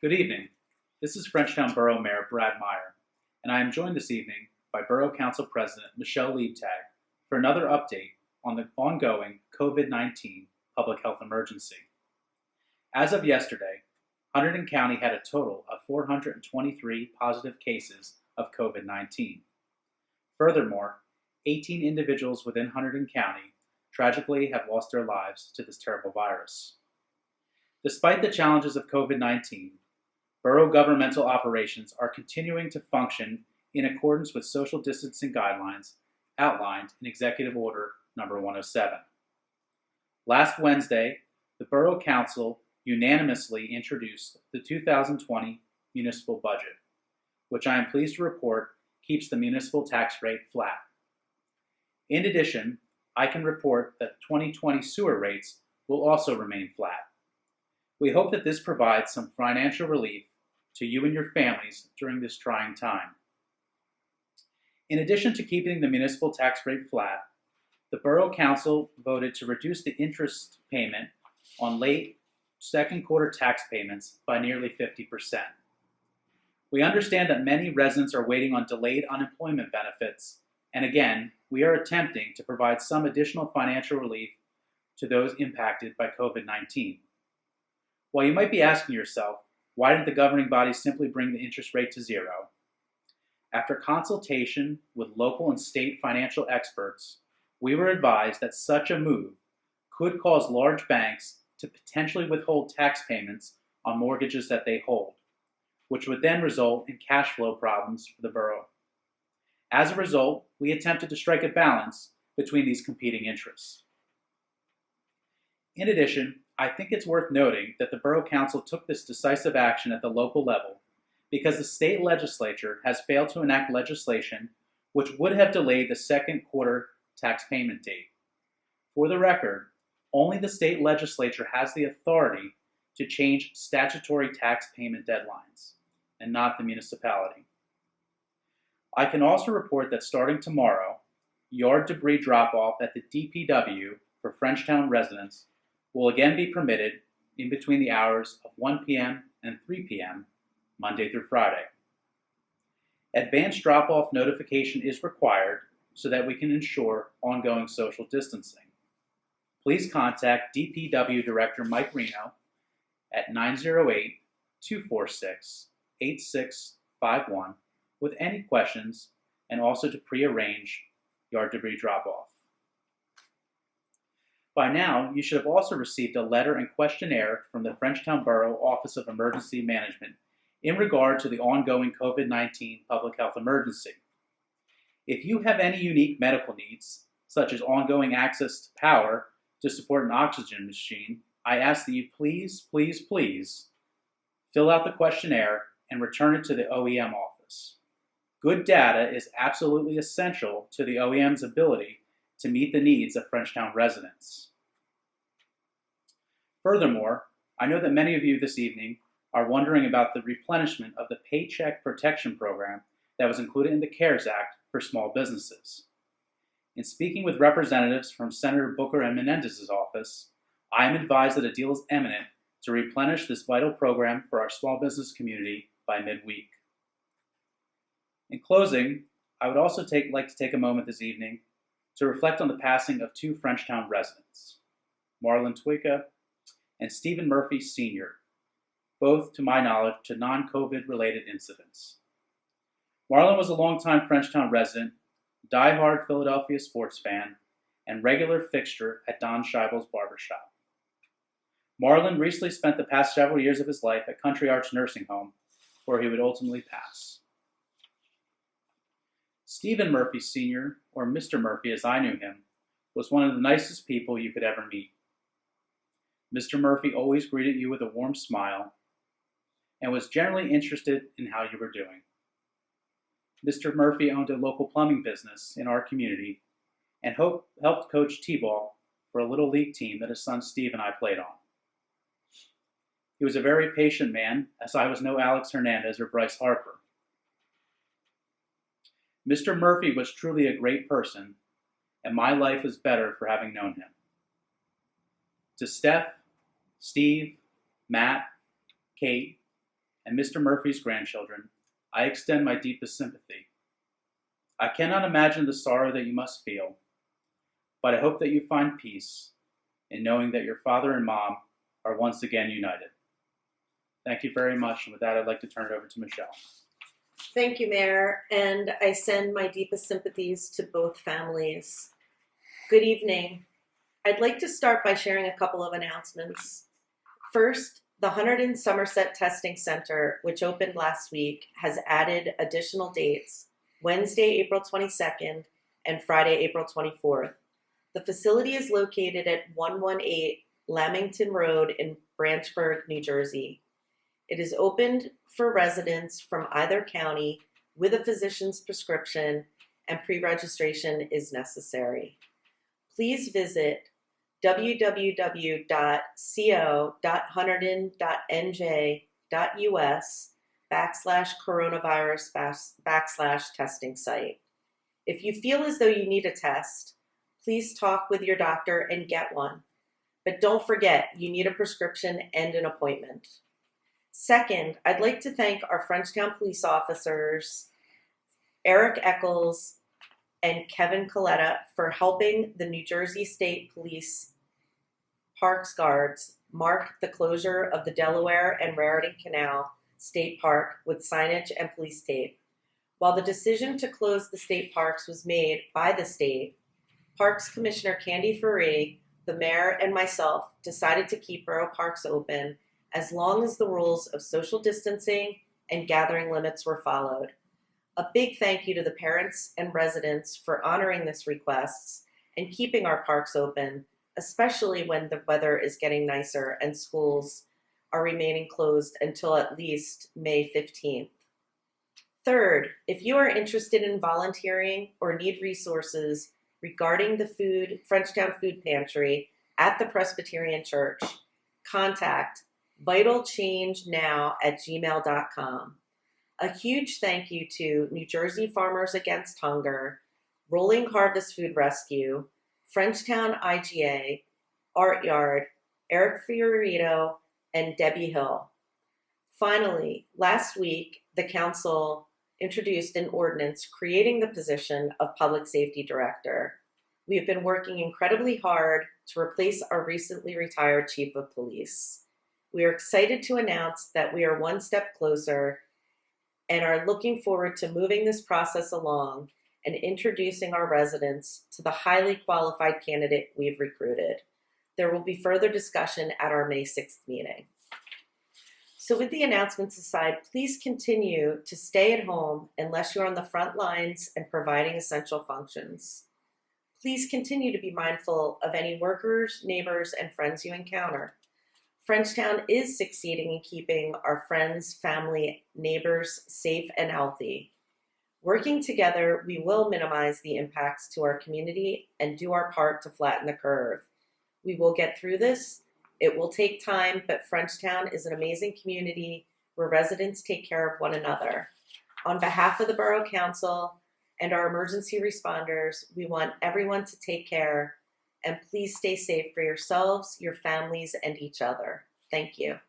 Good evening. This is Frenchtown Borough Mayor Brad Meyer, and I am joined this evening by Borough Council President Michelle Liebtag for another update on the ongoing COVID-19 public health emergency. As of yesterday, Hunterdon County had a total of 423 positive cases of COVID-19. Furthermore, 18 individuals within Hunterdon County tragically have lost their lives to this terrible virus. Despite the challenges of COVID-19, borough governmental operations are continuing to function in accordance with social distancing guidelines outlined in Executive Order Number 107. Last Wednesday, the Borough Council unanimously introduced the 2020 municipal budget, which I am pleased to report keeps the municipal tax rate flat. In addition, I can report that 2020 sewer rates will also remain flat. We hope that this provides some financial relief to you and your families during this trying time. In addition to keeping the municipal tax rate flat, the Borough Council voted to reduce the interest payment on late second quarter tax payments by nearly 50%. We understand that many residents are waiting on delayed unemployment benefits, and again, we are attempting to provide some additional financial relief to those impacted by COVID-19. While you might be asking yourself, why didn't the governing body simply bring the interest rate to zero? After consultation with local and state financial experts, we were advised that such a move could cause large banks to potentially withhold tax payments on mortgages that they hold, which would then result in cash flow problems for the borough. As a result, we attempted to strike a balance between these competing interests. In addition, I think it's worth noting that the Borough Council took this decisive action at the local level because the state legislature has failed to enact legislation which would have delayed the second quarter tax payment date. For the record, only the state legislature has the authority to change statutory tax payment deadlines, and not the municipality. I can also report that starting tomorrow, yard debris drop-off at the DPW for Frenchtown residents will again be permitted in between the hours of 1 p.m. and 3 p.m. Monday through Friday. Advanced drop-off notification is required so that we can ensure ongoing social distancing. Please contact DPW Director Mike Reno at 908-246-8651 with any questions and also to pre-arrange yard debris drop-off. By now, you should have also received a letter and questionnaire from the Frenchtown Borough Office of Emergency Management in regard to the ongoing COVID-19 public health emergency. If you have any unique medical needs, such as ongoing access to power to support an oxygen machine, I ask that you please fill out the questionnaire and return it to the OEM office. Good data is absolutely essential to the OEM's ability to meet the needs of Frenchtown residents. Furthermore, I know that many of you this evening are wondering about the replenishment of the Paycheck Protection Program that was included in the CARES Act for small businesses. In speaking with representatives from Senator Booker and Menendez's office, I am advised that a deal is imminent to replenish this vital program for our small business community by midweek. In closing, I would also like to take a moment this evening to reflect on the passing of two Frenchtown residents, Marlon Twika and Stephen Murphy Sr., both, to my knowledge, to non-COVID related incidents. Marlon was a longtime Frenchtown resident, die-hard Philadelphia sports fan, and regular fixture at Don Scheibel's barbershop. Marlon recently spent the past several years of his life at Country Arch Nursing Home, where he would ultimately pass. Stephen Murphy Sr., or Mr. Murphy as I knew him, was one of the nicest people you could ever meet. Mr. Murphy always greeted you with a warm smile and was generally interested in how you were doing. Mr. Murphy owned a local plumbing business in our community and helped coach T-ball for a little league team that his son Steve and I played on. He was a very patient man, as I was no Alex Hernandez or Bryce Harper. Mr. Murphy was truly a great person, and my life was better for having known him. To Steph, Steve, Matt, Kate, and Mr. Murphy's grandchildren, I extend my deepest sympathy. I cannot imagine the sorrow that you must feel, but I hope that you find peace in knowing that your father and mom are once again united. Thank you very much, and with that, I'd like to turn it over to Michelle. Thank you, Mayor, and I send my deepest sympathies to both families. Good evening. I'd like to start by sharing a couple of announcements. First, the Hunterdon Somerset Testing Center, which opened last week, has added additional dates, Wednesday, April 22nd and Friday, April 24th. The facility is located at 118 Lamington Road in Branchburg, New Jersey. It is opened for residents from either county with a physician's prescription, and pre-registration is necessary. Please visit www.co.hunterdon.nj.us/coronavirus/testing site. If you feel as though you need a test, please talk with your doctor and get one. But don't forget, you need a prescription and an appointment. Second, I'd like to thank our Frenchtown police officers, Eric Eccles and Kevin Coletta, for helping the New Jersey State Police Parks Guards mark the closure of the Delaware and Raritan Canal State Park with signage and police tape. While the decision to close the state parks was made by the state, Parks Commissioner Candy Faree, the mayor, and myself decided to keep borough parks open as long as the rules of social distancing and gathering limits were followed. A big thank you to the parents and residents for honoring this request and keeping our parks open, especially when the weather is getting nicer and schools are remaining closed until at least May 15th. Third, if you are interested in volunteering or need resources regarding the Frenchtown Food Pantry at the Presbyterian Church, contact vitalchangenow@gmail.com. A huge thank you to New Jersey Farmers Against Hunger, Rolling Harvest Food Rescue, Frenchtown IGA, Art Yard, Eric Fiorito, and Debbie Hill. Finally, last week, the council introduced an ordinance creating the position of Public Safety Director. We have been working incredibly hard to replace our recently retired Chief of Police. We are excited to announce that we are one step closer and are looking forward to moving this process along and introducing our residents to the highly qualified candidate we've recruited. There will be further discussion at our May 6th meeting. So with the announcements aside, please continue to stay at home unless you're on the front lines and providing essential functions. Please continue to be mindful of any workers, neighbors, and friends you encounter. Frenchtown is succeeding in keeping our friends, family, neighbors safe and healthy. Working together, we will minimize the impacts to our community and do our part to flatten the curve. We will get through this. It will take time, but Frenchtown is an amazing community where residents take care of one another. On behalf of the Borough Council and our emergency responders, we want everyone to take care, and please stay safe for yourselves, your families, and each other. Thank you.